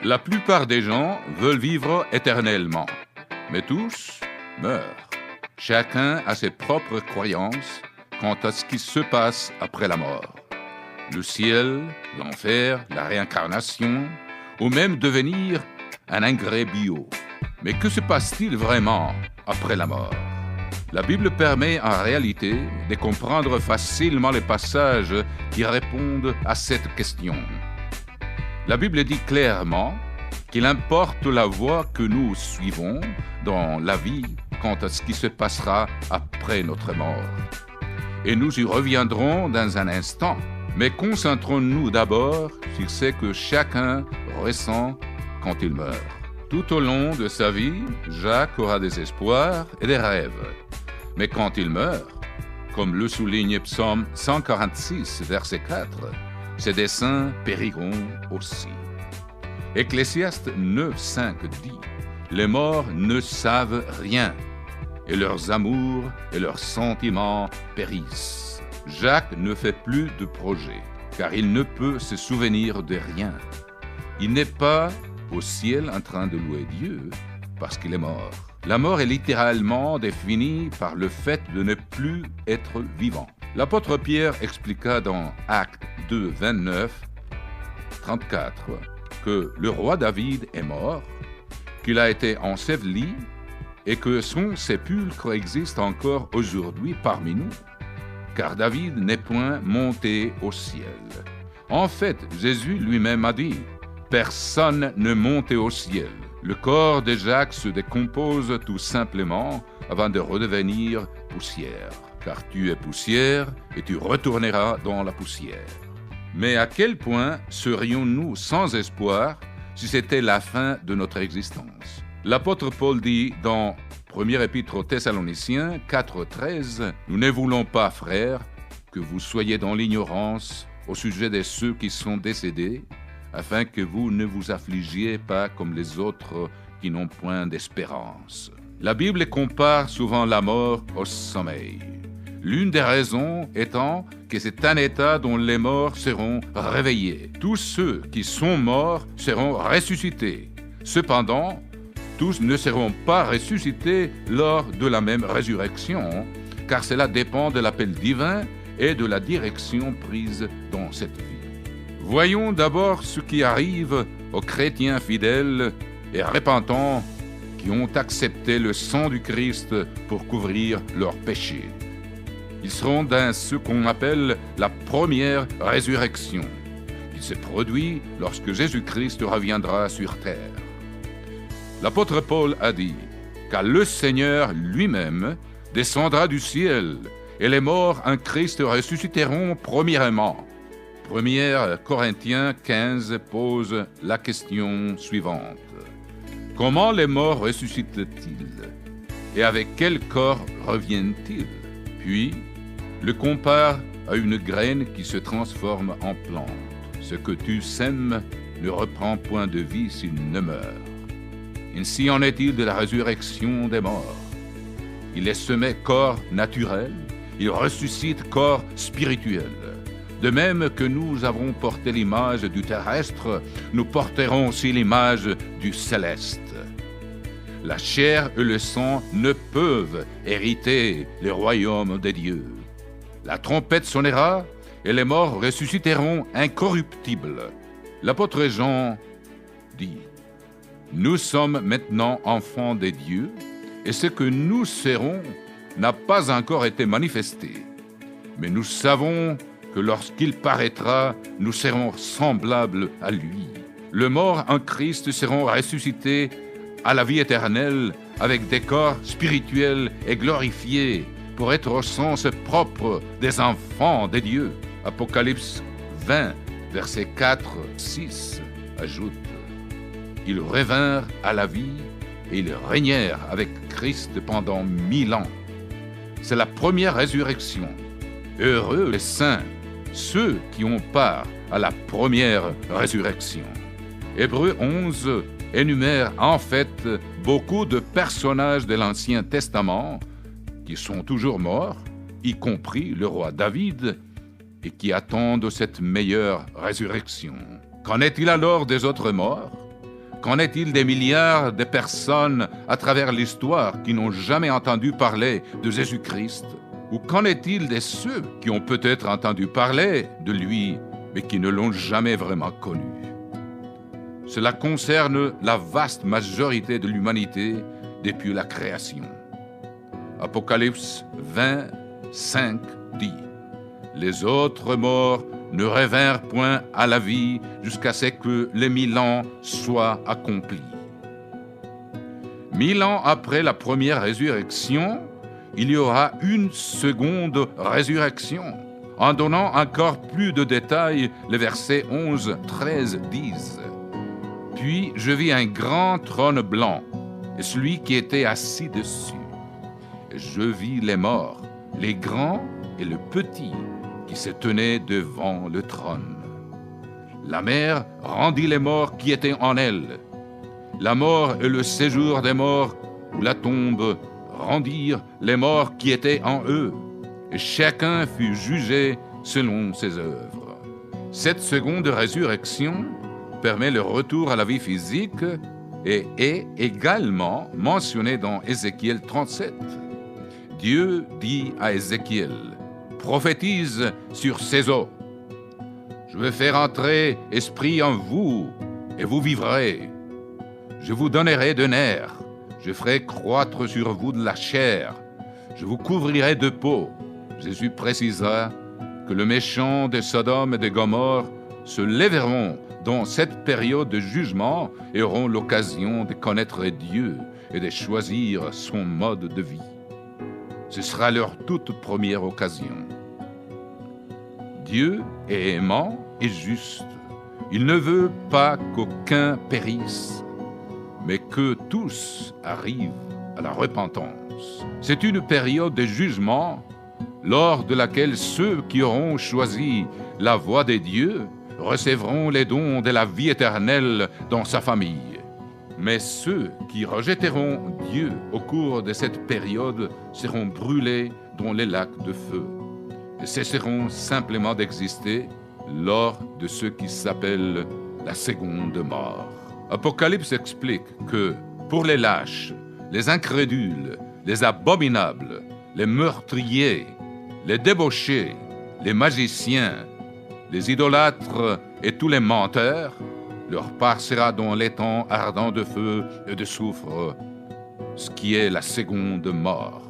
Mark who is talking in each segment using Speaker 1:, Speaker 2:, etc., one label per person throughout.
Speaker 1: La plupart des gens veulent vivre éternellement, mais tous meurent. Chacun a ses propres croyances quant à ce qui se passe après la mort. Le ciel, l'enfer, la réincarnation, ou même devenir un engrais bio. Mais que se passe-t-il vraiment après la mort? La Bible permet en réalité de comprendre facilement les passages qui répondent à cette question. La Bible dit clairement qu'il importe la voie que nous suivons dans la vie quant à ce qui se passera après notre mort. Et nous y reviendrons dans un instant, mais concentrons-nous d'abord sur ce que chacun ressent quand il meurt. Tout au long de sa vie, Jacques aura des espoirs et des rêves. Mais quand il meurt, comme le souligne Psaume 146, verset 4, ses desseins périront aussi. Ecclésiaste 9,5 dit « Les morts ne savent rien, et leurs amours et leurs sentiments périssent. » Jacques ne fait plus de projet, car il ne peut se souvenir de rien. Il n'est pas au ciel en train de louer Dieu, parce qu'il est mort. La mort est littéralement définie par le fait de ne plus être vivant. L'apôtre Pierre expliqua dans Actes 2, 29, 34 que le roi David est mort, qu'il a été enseveli et que son sépulcre existe encore aujourd'hui parmi nous, car David n'est point monté au ciel. En fait, Jésus lui-même a dit « Personne ne monte au ciel ». Le corps de Jacques se décompose tout simplement avant de redevenir poussière, car tu es poussière et tu retourneras dans la poussière. Mais à quel point serions-nous sans espoir si c'était la fin de notre existence? L'apôtre Paul dit dans 1er épître aux Thessaloniciens 4,13 « Nous ne voulons pas, frères, que vous soyez dans l'ignorance au sujet de ceux qui sont décédés, afin que vous ne vous affligiez pas comme les autres qui n'ont point d'espérance. » La Bible compare souvent la mort au sommeil. L'une des raisons étant que c'est un état dont les morts seront réveillés. Tous ceux qui sont morts seront ressuscités. Cependant, tous ne seront pas ressuscités lors de la même résurrection, car cela dépend de l'appel divin et de la direction prise dans cette vie. Voyons d'abord ce qui arrive aux chrétiens fidèles et repentants qui ont accepté le sang du Christ pour couvrir leurs péchés. Ils seront dans ce qu'on appelle la première résurrection, qui se produit lorsque Jésus-Christ reviendra sur terre. L'apôtre Paul a dit « Car le Seigneur lui-même descendra du ciel, et les morts en Christ ressusciteront premièrement. » 1 Corinthiens 15 pose la question suivante. Comment les morts ressuscitent-ils? Et avec quel corps reviennent-ils? Puis, le compare à une graine qui se transforme en plante. Ce que tu sèmes ne reprend point de vie s'il ne meurt. Ainsi en est-il de la résurrection des morts. Il est semé corps naturel, il ressuscite corps spirituel. De même que nous avons porté l'image du terrestre, nous porterons aussi l'image du céleste. La chair et le sang ne peuvent hériter le royaume des dieux. La trompette sonnera et les morts ressusciteront incorruptibles. L'apôtre Jean dit « Nous sommes maintenant enfants des dieux, et ce que nous serons n'a pas encore été manifesté. Mais nous savons que lorsqu'il paraîtra, nous serons semblables à lui. Les morts en Christ seront ressuscités à la vie éternelle avec des corps spirituels et glorifiés pour être au sens propre des enfants des dieux. » Apocalypse 20, versets 4-6 ajoute « Ils revinrent à la vie et ils régnèrent avec Christ pendant 1000 ans. » C'est la première résurrection. Heureux les saints, ceux qui ont part à la première résurrection. Hébreux 11 énumère en fait beaucoup de personnages de l'Ancien Testament qui sont toujours morts, y compris le roi David, et qui attendent cette meilleure résurrection. Qu'en est-il alors des autres morts? Qu'en est-il des milliards de personnes à travers l'histoire qui n'ont jamais entendu parler de Jésus-Christ? Ou qu'en est-il de ceux qui ont peut-être entendu parler de lui, mais qui ne l'ont jamais vraiment connu? Cela concerne la vaste majorité de l'humanité depuis la création. Apocalypse 20, 5 dit: « Les autres morts ne revinrent point à la vie jusqu'à ce que les 1000 ans soient accomplis. » 1000 ans après la première résurrection, il y aura une seconde résurrection. En donnant encore plus de détails, les versets 11, 13 disent: « Puis je vis un grand trône blanc, et celui qui était assis dessus. Et je vis les morts, les grands et les petits, qui se tenaient devant le trône. La mer rendit les morts qui étaient en elle. La mort et le séjour des morts, ou la tombe, rendirent les morts qui étaient en eux, et chacun fut jugé selon ses œuvres. » Cette seconde résurrection permet le retour à la vie physique et est également mentionnée dans Ézéchiel 37. Dieu dit à Ézéchiel: « Prophétise sur ces eaux. Je vais faire entrer esprit en vous, et vous vivrez. Je vous donnerai de nerfs, je ferai croître sur vous de la chair, je vous couvrirai de peau. » Jésus précisera que les méchants de Sodome et de Gomorrhe se lèveront dans cette période de jugement et auront l'occasion de connaître Dieu et de choisir son mode de vie. Ce sera leur toute première occasion. Dieu est aimant et juste. Il ne veut pas qu'aucun périsse, mais que tous arrivent à la repentance. C'est une période de jugement lors de laquelle ceux qui auront choisi la voie de Dieu recevront les dons de la vie éternelle dans sa famille. Mais ceux qui rejetteront Dieu au cours de cette période seront brûlés dans les lacs de feu et cesseront simplement d'exister lors de ce qui s'appelle la seconde mort. Apocalypse explique que pour les lâches, les incrédules, les abominables, les meurtriers, les débauchés, les magiciens, les idolâtres et tous les menteurs, leur part sera dans l'étang ardent de feu et de soufre, ce qui est la seconde mort.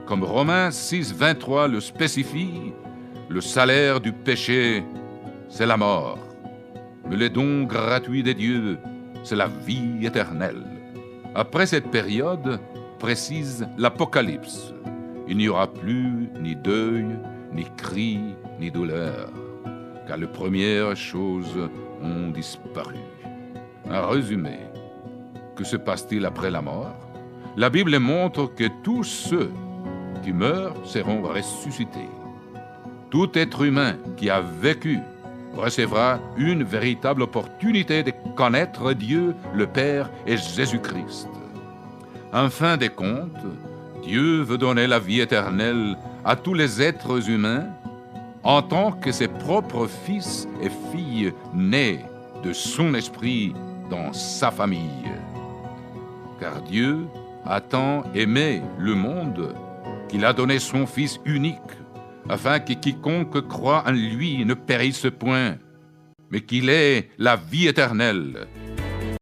Speaker 1: Comme Romains 6, 23 le spécifie, le salaire du péché, c'est la mort, mais le don gratuit de Dieu, c'est la vie éternelle. Après cette période, précise l'Apocalypse, il n'y aura plus ni deuil, ni cri, ni douleur, car les premières choses ont disparu. En résumé, que se passe-t-il après la mort? La Bible montre que tous ceux qui meurent seront ressuscités. Tout être humain qui a vécu recevra une véritable opportunité de connaître Dieu, le Père et Jésus-Christ. En fin de compte, Dieu veut donner la vie éternelle à tous les êtres humains en tant que ses propres fils et filles nés de son esprit dans sa famille. Car Dieu a tant aimé le monde qu'il a donné son Fils unique, afin que quiconque croit en lui ne périsse point, mais qu'il ait la vie éternelle.